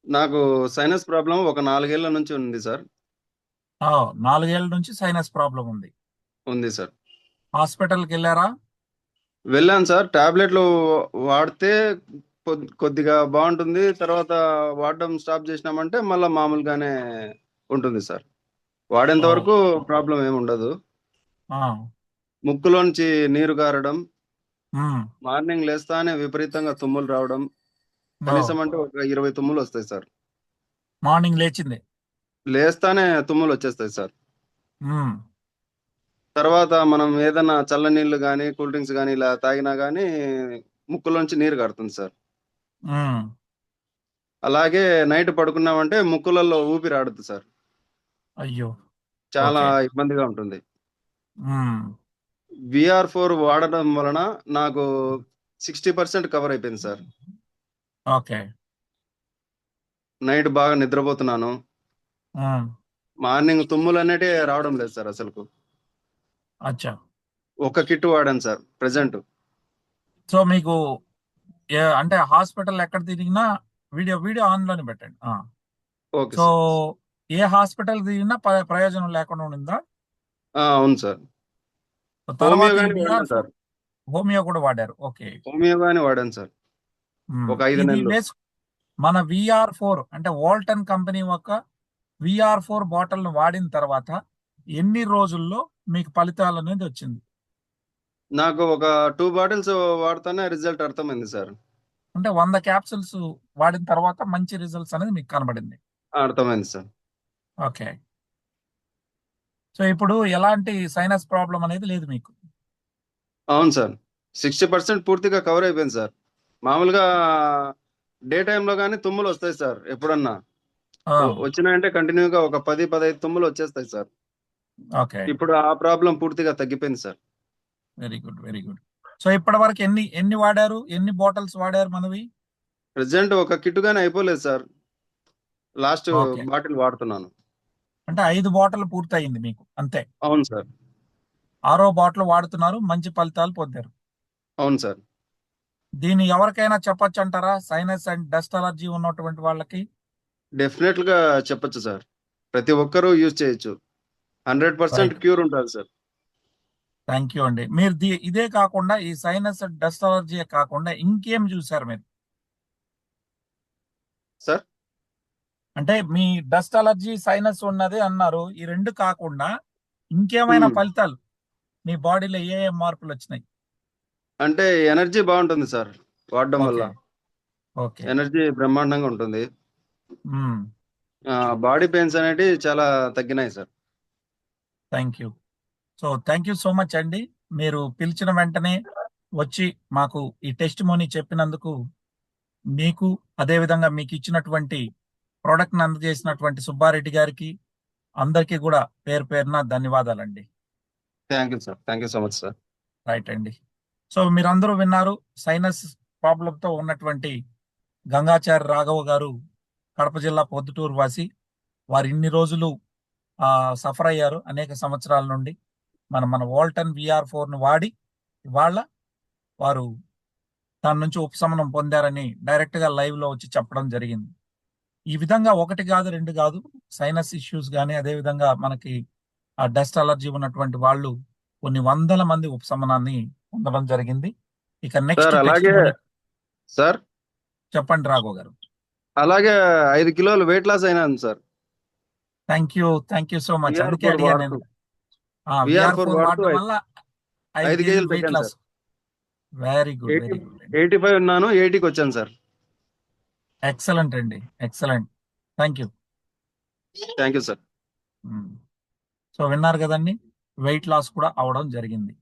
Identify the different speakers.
Speaker 1: నాకు sinus problem ఒక 4 ఏళ్ల నుంచి ఉంది సార్.
Speaker 2: 4 ఏళ్ల నుంచి సైనస్ ప్రాబ్లం ఉంది.
Speaker 1: ఉంది సార్.
Speaker 2: హాస్పిటల్కి వెళ్ళారా?
Speaker 1: వెళ్ళాను సార్. టాబ్లెట్లు వాడితే కొద్దిగా బాగుంటుంది. తర్వాత వాడడం స్టాప్ చేసినామంటే మళ్ళా మామూలుగానే ఉంటుంది సార్. వాడేంత వరకు
Speaker 2: ఓకే.
Speaker 1: ప్రాబ్లం ఏమి ఉండదు.
Speaker 2: ఆ,
Speaker 1: ముక్కులోంచి నీరు గారడం,
Speaker 2: ఉమ్,
Speaker 1: మార్నింగ్ లేస్తానే విపరీతంగా తుమ్ములు రావడం,
Speaker 2: ఓ,
Speaker 1: కనీసం అంటే ఒక 20 తుమ్ములు వస్తాయి సార్.
Speaker 2: మార్నింగ్ లేచింది.
Speaker 1: లేస్తానే తుమ్ములు వచ్చేస్తాయి సార్.
Speaker 2: ఉమ్,
Speaker 1: తర్వాత మనం ఏదన్నా చల్లనీళ్ళు గానీ, కూల్ డ్రింక్స్ గానీ ఇలా తాగినా గానీ ముక్కులోంచి నీరు గారుతుంది సార్.
Speaker 2: ఉమ్,
Speaker 1: అలాగే నైట్ పడుకున్నామంటే ముక్కులలో ఊపిరాడదు సార్.
Speaker 2: అయ్యో.
Speaker 1: చాలా
Speaker 2: ఓకే.
Speaker 1: ఇబ్బందిగా ఉంటుంది.
Speaker 2: ఉమ్,
Speaker 1: VR4 వాడడం వలన నాకు 60% కవర్ అయిపోయింది సార్.
Speaker 2: ఓకే.
Speaker 1: నైట్ బాగా నిద్రపోతున్నాను.
Speaker 2: ఉమ్,
Speaker 1: మార్నింగ్ తుమ్ములనేటివి రావడం లేదు సార్ అసలుకు.
Speaker 2: అచ్చా.
Speaker 1: ఒక కిట్ వాడాను సార్ ప్రెజెంట్.
Speaker 2: సో మీకు అంటే హాస్పిటల్ ఎక్కడ తిరిగినా వీడియో వీడియో ఆన్లోనే పెట్టండి.
Speaker 1: Okay
Speaker 2: so
Speaker 1: sir.
Speaker 2: ఏ హాస్పిటల్ తిరిగినా ప్రయోజనం లేకుండా ఉండిందా?
Speaker 1: అవును సార్.
Speaker 2: తర్వాత
Speaker 1: హోమియో
Speaker 2: ఈ
Speaker 1: గాని వాడాను
Speaker 2: VR4
Speaker 1: సార్.
Speaker 2: హోమియో కూడా వాడారు. ఓకే.
Speaker 1: హోమియో గాని వాడాను సార్. ఒక 5
Speaker 2: ఇది
Speaker 1: నెలలు.
Speaker 2: మన VR4 అంటే వాల్టన్ కంపెనీ యొక్క VR4 బాటిల్ ను వాడిన తర్వాత ఎన్ని రోజుల్లో మీకు ఫలితాలు అనేది వచ్చింది?
Speaker 1: నాకు ఒక 2 బాటిల్స్ వాడతానే రిజల్ట్ అర్థమైంది సార్.
Speaker 2: అంటే 100 క్యాప్సూల్స్ వాడిన తర్వాత మంచి రిజల్ట్స్ అనేది మీకు కనబడింది.
Speaker 1: అర్థమైంది సార్.
Speaker 2: ఓకే. సో ఇప్పుడు ఎలాంటి సైనస్ ప్రాబ్లం అనేది లేదు మీకు.
Speaker 1: అవును సార్. 60% పూర్తిగా కవర్ అయిపోయింది సార్. మామూలుగా డే టైమ్‌లో గాని తుమ్ములొస్తాయి సార్ ఎప్పుడన్నా.
Speaker 2: ఆ,
Speaker 1: వచ్చినాయంటే కంటిన్యూ‌గా ఒక 10, 15 తుమ్ములొచ్చేస్తాయి సార్.
Speaker 2: ఓకే.
Speaker 1: ఇప్పుడు ఆ ప్రాబ్లమ్ పూర్తిగా తగ్గిపోయింది sir.
Speaker 2: Very good, very good. So ఇప్పటి వరకు ఎన్ని ఎన్ని వాడారు, ఎన్ని బాటిల్స్ వాడారు మనవి?
Speaker 1: ప్రెజెంట్ ఒక కిట్ గాని అయిపోలేదు సార్. Last
Speaker 2: okay.
Speaker 1: బాటిల్ వాడుతున్నాను.
Speaker 2: అంటే 5 బాటిల్ పూర్తయింది మీకు అంతే.
Speaker 1: అవును సార్.
Speaker 2: ఆరో బాటిల్ వాడుతున్నారు, మంచి ఫలితాలు పొందారు.
Speaker 1: అవును సార్.
Speaker 2: దీన్ని ఎవరికైనా చెప్పొచ్చు అంటారా, సైనస్ అండ్ డస్ట్ అలర్జీ ఉన్నటువంటి వాళ్ళకి?
Speaker 1: డెఫినెట్‌గా చెప్పొచ్చు సార్. ప్రతి ఒక్కరూ యూజ్ చేయొచ్చు. 100%
Speaker 2: రైట్.
Speaker 1: క్యూర్ ఉంటది సార్.
Speaker 2: థ్యాంక్ యూ అండి. మీరు ఇదే కాకుండా ఈ సైనస్ డస్ట్ అలర్జీ కాకుండా ఇంకేం చూసారు మీరు?
Speaker 1: సార్?
Speaker 2: అంటే మీ డస్ట్ అలర్జీ సైనస్ ఉన్నది అన్నారు, ఈ రెండు కాకుండా ఇంకేమైనా
Speaker 1: హ్మ్.
Speaker 2: ఫలితాలు మీ బాడీలో ఏ ఏ మార్పులు వచ్చినాయి?
Speaker 1: అంటే ఎనర్జీ బావుంటుంది సార్ వాడడం వల్ల.
Speaker 2: ఓకే. ఓకే.
Speaker 1: ఎనర్జీ బ్రహ్మాండంగా ఉంటుంది.
Speaker 2: మ్మ్.
Speaker 1: బాడీ పెయిన్స్ అనేటివి చాలా తగ్గినాయి sir.
Speaker 2: Thank you. So thank you so much అండి. మీరు పిలిచిన వెంటనే వచ్చి మాకు ఈ టెస్ట్ మోనీ చెప్పినందుకు మీకు, అదేవిధంగా మీకు ఇచ్చినటువంటి ప్రోడక్ట్ని అందజేసినటువంటి సుబ్బారెడ్డి గారికి, అందరికీ కూడా పేరు పేరున ధన్యవాదాలండి.
Speaker 1: Thank you sir. Thank you so much sir.
Speaker 2: Right అండి. సో మీరందరూ విన్నారు, సైనస్ ప్రాబ్లంతో ఉన్నటువంటి గంగాచారి రాఘవ గారు కడప జిల్లా పొద్దుటూరు వాసి. వారు ఇన్ని రోజులు సఫర్ అయ్యారు అనేక సంవత్సరాల నుండి. మన మన వాల్టన్ VR4 ను వాడి ఇవాళ వారు దాని నుంచి ఉపశమనం పొందారని డైరెక్ట్ గా లైవ్ లో వచ్చి చెప్పడం జరిగింది. ఈ విధంగా ఒకటి కాదు, రెండు కాదు, సైనస్ ఇష్యూస్ కానీ, అదే విధంగా మనకి ఆ డస్ట్ అలర్జీ ఉన్నటువంటి వాళ్ళు కొన్ని వందల మంది ఉపశమనాన్ని పొందడం జరిగింది. ఇక నెక్స్ట్
Speaker 1: సార్
Speaker 2: టెస్ట్
Speaker 1: అలాగే
Speaker 2: మోనీ.
Speaker 1: సార్
Speaker 2: చెప్పండి రాఘవ్ గారు.
Speaker 1: అలాగే 5 కిలోలు వెయిట్ లాస్ అయినాను sir.
Speaker 2: Thank you, thank you so much. అందుకే
Speaker 1: VR4
Speaker 2: అడిగాను
Speaker 1: వాడుతూ.
Speaker 2: నేను.
Speaker 1: VR4
Speaker 2: VR4
Speaker 1: వాడుతూ
Speaker 2: వాడడం వల్ల 5
Speaker 1: 5
Speaker 2: కేజీలు
Speaker 1: కేజీలు
Speaker 2: వెయిట్
Speaker 1: తగ్గాను
Speaker 2: loss.
Speaker 1: Sir.
Speaker 2: Very good,
Speaker 1: 80
Speaker 2: very good అండి.
Speaker 1: 85 ఉన్నాను. 80కి వచ్చాను సార్.
Speaker 2: ఎక్సలెంట్ అండి, excellent. Thank you.
Speaker 1: Thank you sir.
Speaker 2: So విన్నారు కదండి, వెయిట్ లాస్ కూడా అవడం జరిగింది.